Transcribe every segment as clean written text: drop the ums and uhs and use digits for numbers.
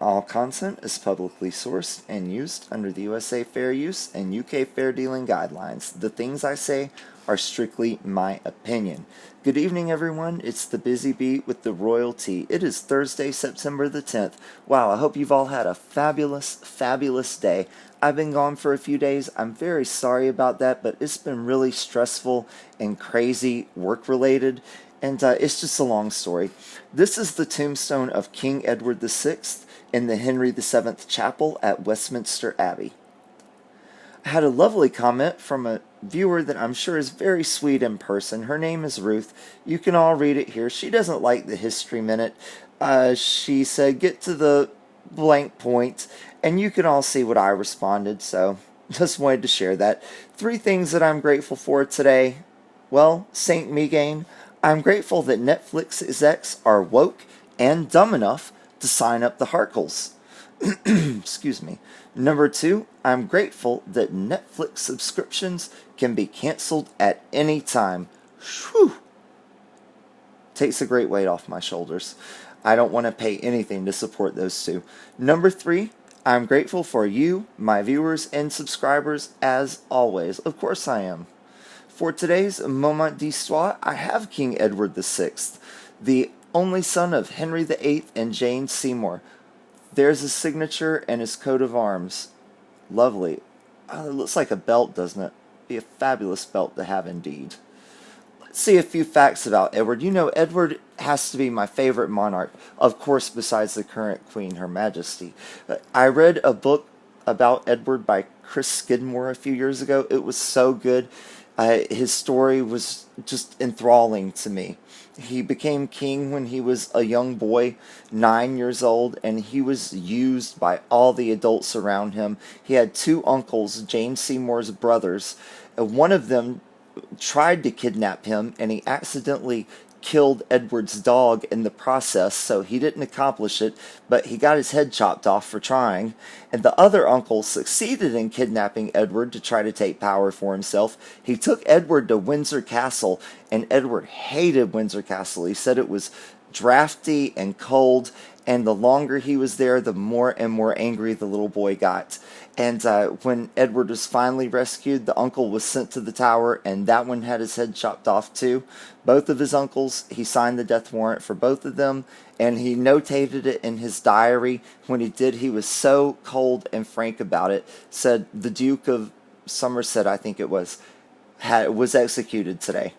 All content is publicly sourced and used under the USA Fair Use and UK Fair Dealing Guidelines. The things I say are strictly my opinion. Good evening, everyone. It's the Bizzy Bee with the royalty. It is Thursday, September the 10th. Wow, I hope you've all had a fabulous, fabulous day. I've been gone for a few days. I'm very sorry about that, but it's been really stressful and crazy work-related, and it's just a long story. This is the tombstone of King Edward VI in the Henry VII Chapel at Westminster Abbey. I had a lovely comment from a viewer that I'm sure is very sweet in person. Her name is Ruth. You can all read it here. She doesn't like the History Minute. She said, get to the blank point, and you can all see what I responded, so just wanted to share that. 3 things that I'm grateful for today. Well, Saint Megain, I'm grateful that Netflix execs are woke and dumb enough to sign up the Harkles. Excuse me. Number 2, I'm grateful that Netflix subscriptions can be canceled at any time. Whew. Takes a great weight off my shoulders. I don't want to pay anything to support those 2. Number 3, I'm grateful for you, my viewers and subscribers, as always. Of course I am. For today's moment d'histoire, I have King Edward VI, the only son of Henry VIII and Jane Seymour. There's his signature and his coat of arms. Lovely. Oh, it looks like a belt, doesn't it? Be a fabulous belt to have indeed. Let's see a few facts about Edward. You know, Edward has to be my favorite monarch, of course, besides the current Queen, Her Majesty. I read a book about Edward by Chris Skidmore a few years ago. It was so good. His story was just enthralling to me. He became king when he was a young boy, 9 years old, and he was used by all the adults around him. He had 2 uncles, Jane Seymour's brothers. One of them tried to kidnap him, and he accidentally killed Edward's dog in the process, so he didn't accomplish it, but he got his head chopped off for trying. And the other uncle succeeded in kidnapping Edward to try to take power for himself. He took Edward to Windsor Castle, and Edward hated Windsor Castle. He said it was drafty and cold, and the longer he was there, the more and more angry the little boy got. And when Edward was finally rescued, the uncle was sent to the tower, and that one had his head chopped off too. Both of his uncles, he signed the death warrant for both of them, and he notated it in his diary. When he did, he was so cold and frank about it. Said the Duke of Somerset, I think it was executed today.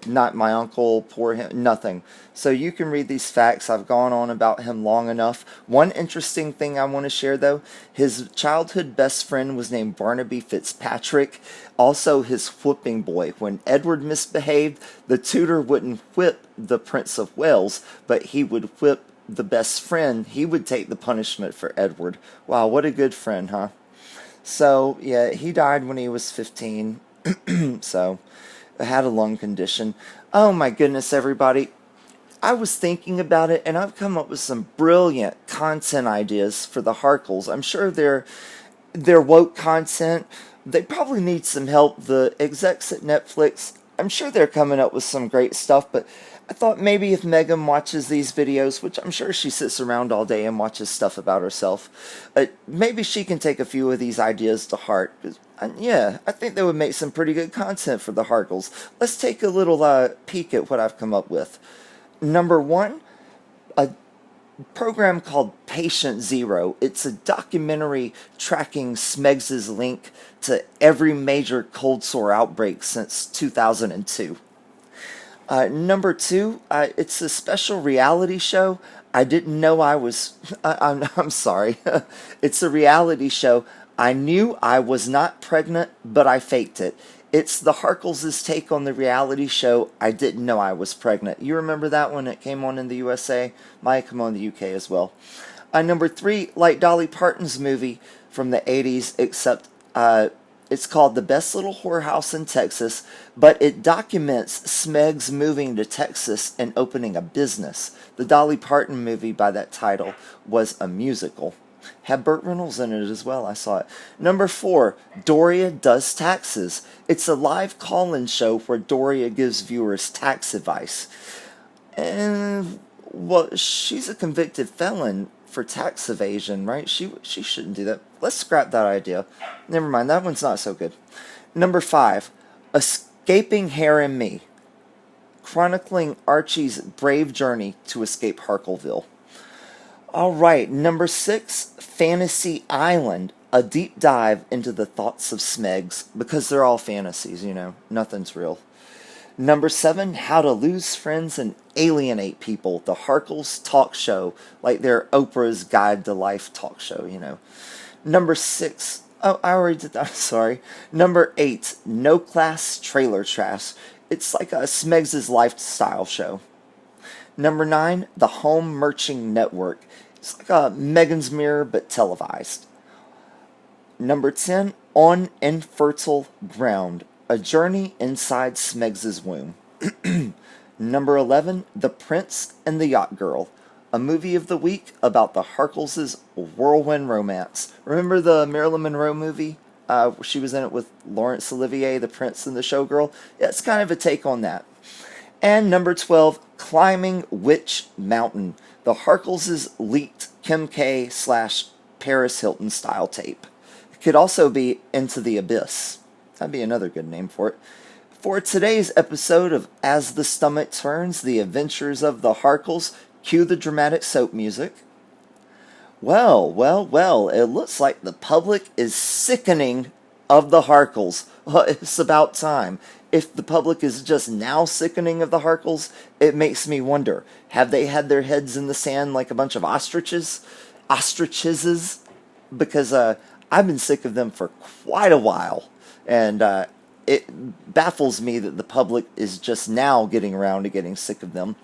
Not my uncle, poor him, nothing. So you can read these facts. I've gone on about him long enough. One interesting thing I want to share, though, his childhood best friend was named Barnaby Fitzpatrick, also his whipping boy. When Edward misbehaved, the tutor wouldn't whip the Prince of Wales, but he would whip the best friend. He would take the punishment for Edward. Wow, what a good friend, huh? So, yeah, he died when he was 15, so had a lung condition. Oh my goodness, everybody. I was thinking about it, and I've come up with some brilliant content ideas for the Harkles. I'm sure they're woke content. They probably need some help. The execs at Netflix, I'm sure they're coming up with some great stuff, but I thought maybe if Megan watches these videos, which I'm sure she sits around all day and watches stuff about herself, maybe she can take a few of these ideas to heart. Yeah, I think they would make some pretty good content for the Harkles. Let's take a little peek at what I've come up with. Number 1, a program called Patient Zero. It's a documentary tracking Smegs's link to every major cold sore outbreak since 2002. Number 2, it's a special reality show. I didn't know I was... I'm sorry. It's a reality show. I knew I was not pregnant, but I faked it. It's the Harkles' take on the reality show I didn't know I was pregnant. You remember that one? It came on in the USA. Might come on in the UK as well. Number 3, like Dolly Parton's movie from the 80s, except it's called The Best Little Whorehouse in Texas, but it documents Smegs moving to Texas and opening a business. The Dolly Parton movie by that title was a musical. Had Burt Reynolds in it as well, I saw it. Number 4, Doria Does Taxes. It's a live call-in show where Doria gives viewers tax advice. And, well, she's a convicted felon for tax evasion, right? She shouldn't do that. Let's scrap that idea. Never mind, that one's not so good. Number 5, Escaping Hare and Me, chronicling Archie's brave journey to escape Harkleville. All right, number 6, Fantasy Island, a deep dive into the thoughts of Smegs, because they're all fantasies, nothing's real. Number 7, How to Lose Friends and Alienate People, the Harkles talk show, like their Oprah's Guide to Life talk show, Number 6, oh, I already did that, sorry. Number 8, No Class Trailer Trash. It's like a Smegs' lifestyle show. Number 9, The Home Merching Network. It's like a Megan's Mirror, but televised. Number 10, On Infertile Ground, a journey inside Smegs' womb. Number 11, The Prince and the Yacht Girl, a movie of the week about the Harkles' whirlwind romance. Remember the Marilyn Monroe movie? She was in it with Laurence Olivier, the Prince and the Showgirl. Yeah, it's kind of a take on that. And number 12, Climbing Witch Mountain, the Harkles' leaked Kim K / Paris Hilton style tape. It could also be Into the Abyss. That'd be another good name for it. For today's episode of As the Stomach Turns, The Adventures of the Harkles, cue the dramatic soap music. Well, it looks like the public is sickening of the Harkles. Well, it's about time. If the public is just now sickening of the Harkles, it makes me wonder, have they had their heads in the sand like a bunch of ostriches? Because I've been sick of them for quite a while. And it baffles me that the public is just now getting around to getting sick of them.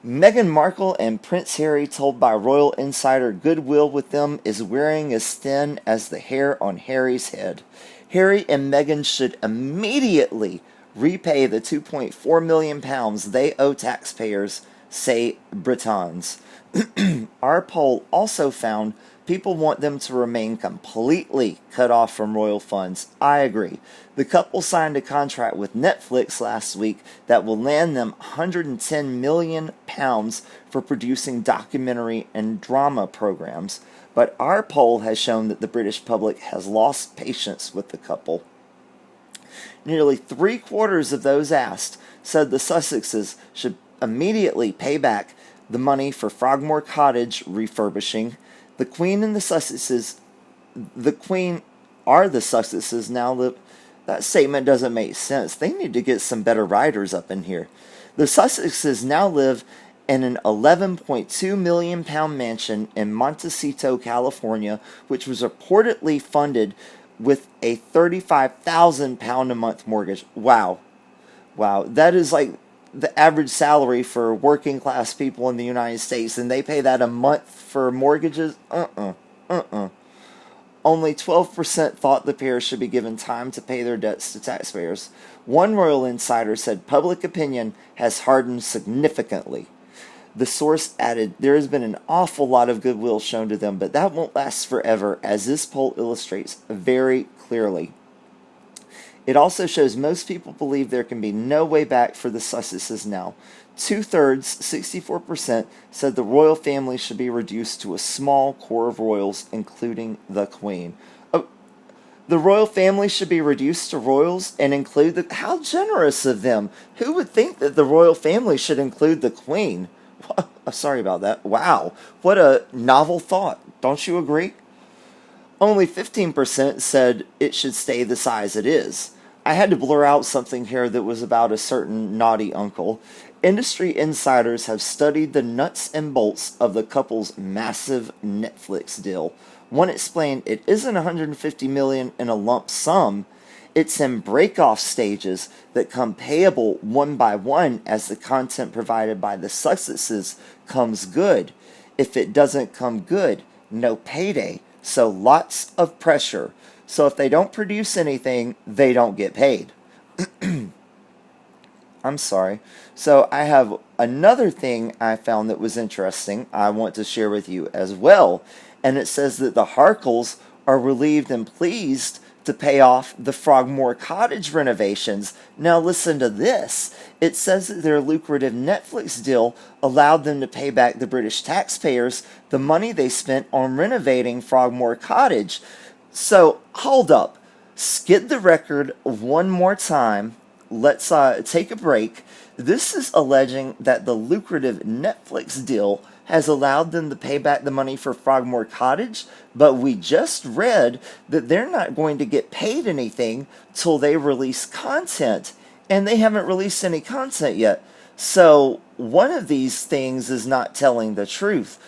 Meghan Markle and Prince Harry, told by Royal Insider goodwill with them is wearing as thin as the hair on Harry's head. Harry and Meghan should immediately repay the £2.4 million they owe taxpayers, say Britons. Our poll also found people want them to remain completely cut off from royal funds. I agree. The couple signed a contract with Netflix last week that will land them £110 million for producing documentary and drama programs. But our poll has shown that the British public has lost patience with the couple. Nearly 3/4 of those asked said the Sussexes should immediately pay back the money for Frogmore Cottage refurbishing. The Queen and the Sussexes, the Queen are the Sussexes now. That statement doesn't make sense. They need to get some better writers up in here. The Sussexes now live in an £11.2 million mansion in Montecito, California, which was reportedly funded with a £35,000 a month mortgage. Wow. That is like the average salary for working class people in the United States, and they pay that a month for mortgages? Only 12% thought the pair should be given time to pay their debts to taxpayers. One royal insider said public opinion has hardened significantly. The source added, there has been an awful lot of goodwill shown to them, but that won't last forever, as this poll illustrates very clearly. It also shows most people believe there can be no way back for the Sussexes now. 2/3, 64%, said the royal family should be reduced to a small core of royals, including the Queen. Oh, the royal family should be reduced to royals and include the... How generous of them! Who would think that the royal family should include the Queen? Sorry about that. Wow, what a novel thought. Don't you agree? Only 15% said it should stay the size it is. I had to blur out something here that was about a certain naughty uncle. Industry insiders have studied the nuts and bolts of the couple's massive Netflix deal. One explained it isn't $150 million in a lump sum. It's in break-off stages that come payable one by one as the content provided by the Sussexes comes good. If it doesn't come good, no payday. So lots of pressure. So if they don't produce anything, they don't get paid. I'm sorry. So I have another thing I found that was interesting I want to share with you as well. And it says that the Harkles are relieved and pleased to pay off the Frogmore Cottage renovations. Now listen to this. It says that their lucrative Netflix deal allowed them to pay back the British taxpayers the money they spent on renovating Frogmore Cottage. So, hold up. Skid the record one more time. Let's take a break. This is alleging that the lucrative Netflix deal has allowed them to pay back the money for Frogmore Cottage, but we just read that they're not going to get paid anything till they release content, and they haven't released any content yet. So one of these things is not telling the truth,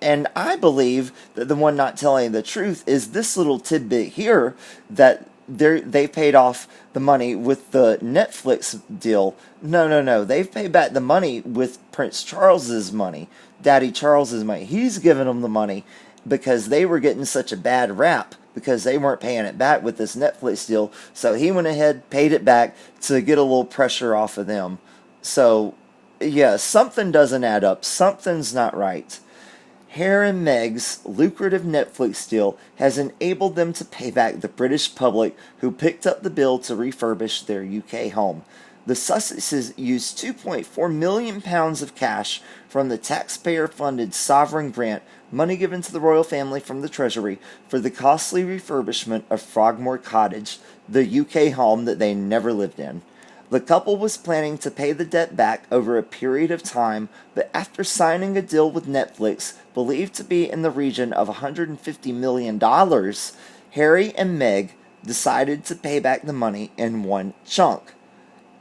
and I believe that the one not telling the truth is this little tidbit here, that they paid off the money with the Netflix deal. No. They've paid back the money with Prince Charles's money, Daddy Charles's money. He's given them the money because they were getting such a bad rap because they weren't paying it back with this Netflix deal. So he went ahead, paid it back to get a little pressure off of them. So, yeah, something doesn't add up. Something's not right. Harry and Meg's lucrative Netflix deal has enabled them to pay back the British public who picked up the bill to refurbish their UK home. The Sussexes used £2.4 million of cash from the taxpayer-funded sovereign grant, money given to the royal family from the Treasury, for the costly refurbishment of Frogmore Cottage, the UK home that they never lived in. The couple was planning to pay the debt back over a period of time, but after signing a deal with Netflix, believed to be in the region of $150 million, Harry and Meg decided to pay back the money in one chunk.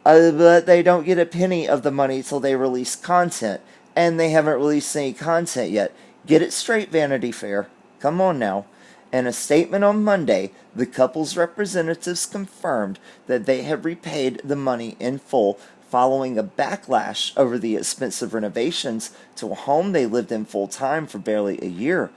But they don't get a penny of the money till they release content, and they haven't released any content yet. Get it straight, Vanity Fair. Come on now. In a statement on Monday, the couple's representatives confirmed that they had repaid the money in full following a backlash over the expensive renovations to a home they lived in full-time for barely a year.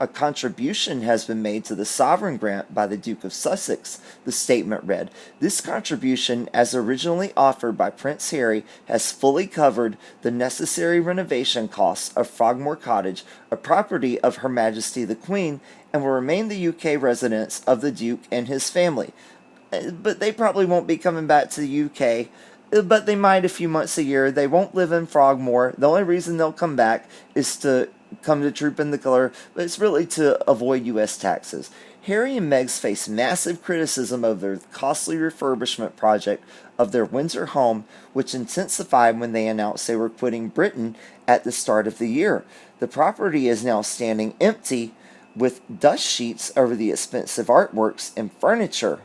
A contribution has been made to the sovereign grant by the Duke of Sussex, the statement read. This contribution, as originally offered by Prince Harry, has fully covered the necessary renovation costs of Frogmore Cottage, a property of Her Majesty the Queen, and will remain the UK residence of the Duke and his family. But they probably won't be coming back to the UK, but they might a few months a year. They won't live in Frogmore. The only reason they'll come back is to come to Troop in the Colour, but it's really to avoid U.S. taxes. Harry and Meg's face massive criticism of their costly refurbishment project of their Windsor home, which intensified when they announced they were quitting Britain at the start of the year. The property is now standing empty with dust sheets over the expensive artworks and furniture.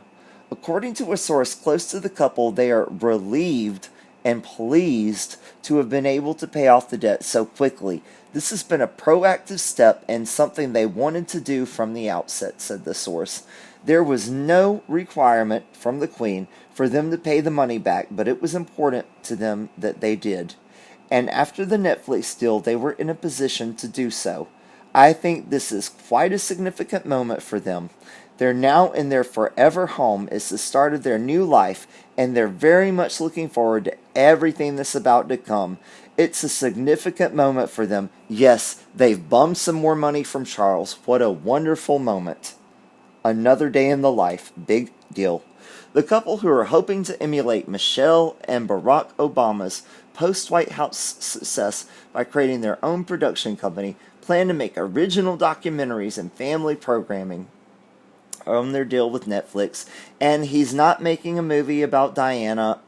According to a source close to the couple, they are relieved and pleased to have been able to pay off the debt so quickly. This has been a proactive step and something they wanted to do from the outset, said the source. There was no requirement from the Queen for them to pay the money back, but it was important to them that they did. And after the Netflix deal, they were in a position to do so. I think this is quite a significant moment for them. They're now in their forever home. It's the start of their new life, and they're very much looking forward to everything that's about to come. It's a significant moment for them. Yes, they've bummed some more money from Charles. What a wonderful moment. Another day in the life. Big deal. The couple, who are hoping to emulate Michelle and Barack Obama's post-White House success by creating their own production company, plan to make original documentaries and family programming on their deal with Netflix. And he's not making a movie about Diana,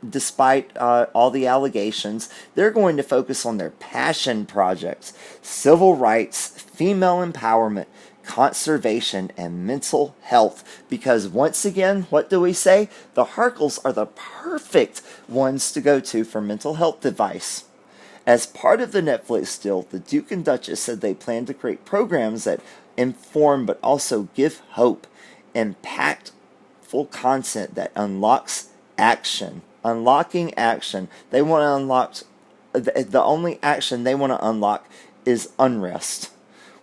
despite all the allegations. They're going to focus on their passion projects: civil rights, female empowerment, conservation, and mental health. Because once again, what do we say? The Harkles are the perfect ones to go to for mental health advice. As part of the Netflix deal, the Duke and Duchess said they plan to create programs that inform but also give hope, impactful content that unlocks action. Unlocking action. They want to unlock, the only action they want to unlock is unrest.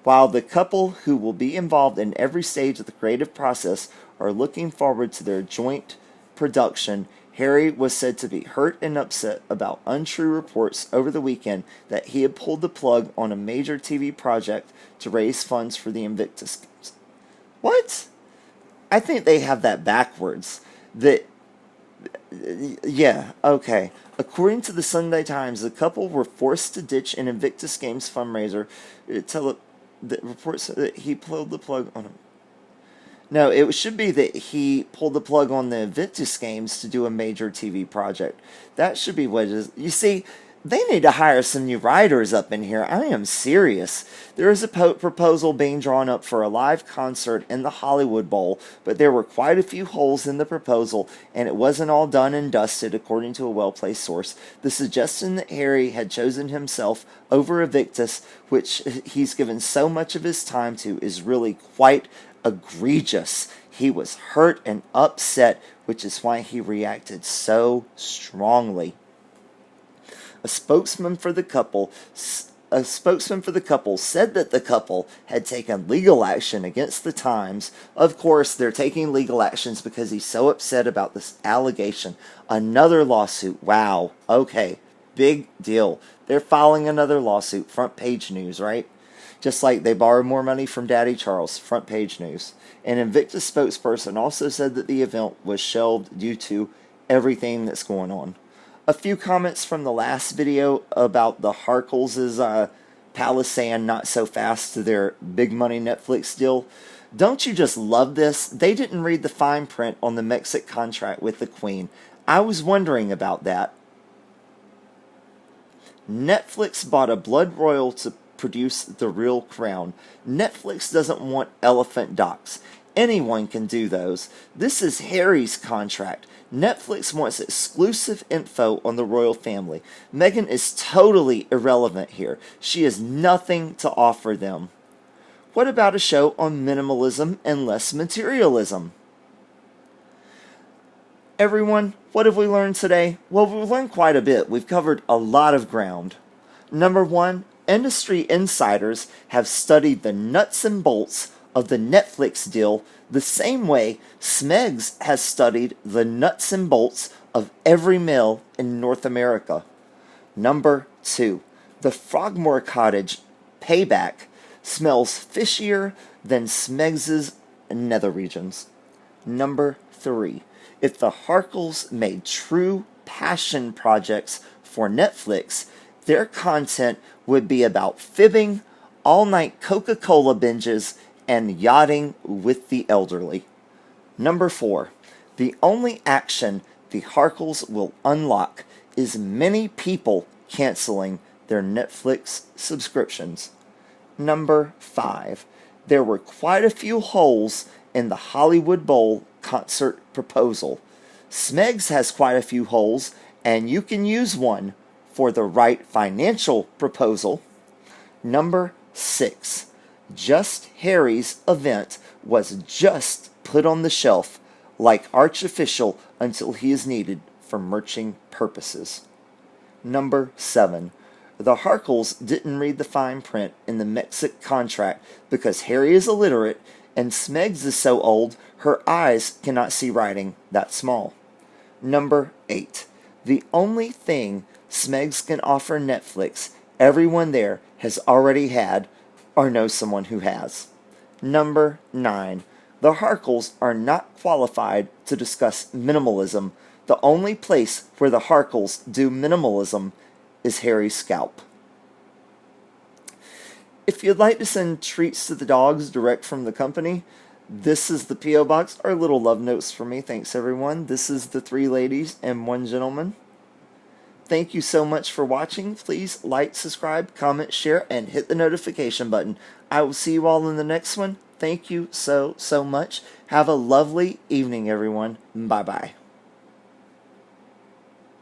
While the couple, who will be involved in every stage of the creative process, are looking forward to their joint production, Harry was said to be hurt and upset about untrue reports over the weekend that he had pulled the plug on a major TV project to raise funds for the Invictus Games. What? I think they have that backwards. Yeah, okay. According to the Sunday Times, the couple were forced to ditch an Invictus Games fundraiser. The reports that he pulled the plug on him. No, it should be that he pulled the plug on the Invictus Games to do a major TV project. That should be what it is. You see, they need to hire some new writers up in here. I am serious. There is a proposal being drawn up for a live concert in the Hollywood Bowl, but there were quite a few holes in the proposal, and it wasn't all done and dusted, according to a well-placed source. The suggestion that Harry had chosen himself over Invictus, which he's given so much of his time to, is really quite egregious. He was hurt and upset, which is why he reacted so strongly. A spokesman for the couple said that the couple had taken legal action against the Times. Of course, they're taking legal actions because he's so upset about this allegation. Another lawsuit. Wow. Okay. Big deal. They're filing another lawsuit. Front page news, right? Just like they borrowed more money from Daddy Charles. Front page news. An Invictus spokesperson also said that the event was shelved due to everything that's going on. A few comments from the last video about the Harkles' Palace saying not so fast to their big money Netflix deal. Don't you just love this? They didn't read the fine print on the megxit contract with the Queen. I was wondering about that. Netflix bought a blood royal to produce the real crown. Netflix doesn't want elephant docs. Anyone can do those. This is Harry's contract. Netflix wants exclusive info on the royal family. Meghan is totally irrelevant here. She has nothing to offer them. What about a show on minimalism and less materialism? Everyone, what have we learned today? Well, we've learned quite a bit. We've covered a lot of ground. Number one, industry insiders have studied the nuts and bolts of the Netflix deal the same way Smegs has studied the nuts and bolts of every mill in North America. Number two, the Frogmore Cottage payback smells fishier than Smegs' nether regions. Number three, if the Harkles made true passion projects for Netflix, their content would be about fibbing, all-night Coca-Cola binges, and yachting with the elderly. Number four, the only action the Harkles will unlock is many people canceling their Netflix subscriptions. Number five, there were quite a few holes in the Hollywood Bowl concert proposal. Smegs has quite a few holes, and you can use one for the right financial proposal. Number six, Just Harry's event was just put on the shelf like artificial until he is needed for merching purposes. Number seven, the Harkles didn't read the fine print in the megxit contract because Harry is illiterate and Smegs is so old her eyes cannot see writing that small. Number eight, the only thing Smegs can offer Netflix everyone there has already had or knows someone who has. Number 9. The Harkles are not qualified to discuss minimalism. The only place where the Harkles do minimalism is Harry's scalp. If you'd like to send treats to the dogs direct from the company, this is the P.O. Box. Our little love notes for me. Thanks, everyone. This is the 3 ladies and 1 gentleman. Thank you so much for watching. Please like, subscribe, comment, share, and hit the notification button. I will see you all in the next one. Thank you so much. Have a lovely evening, everyone. Bye-bye.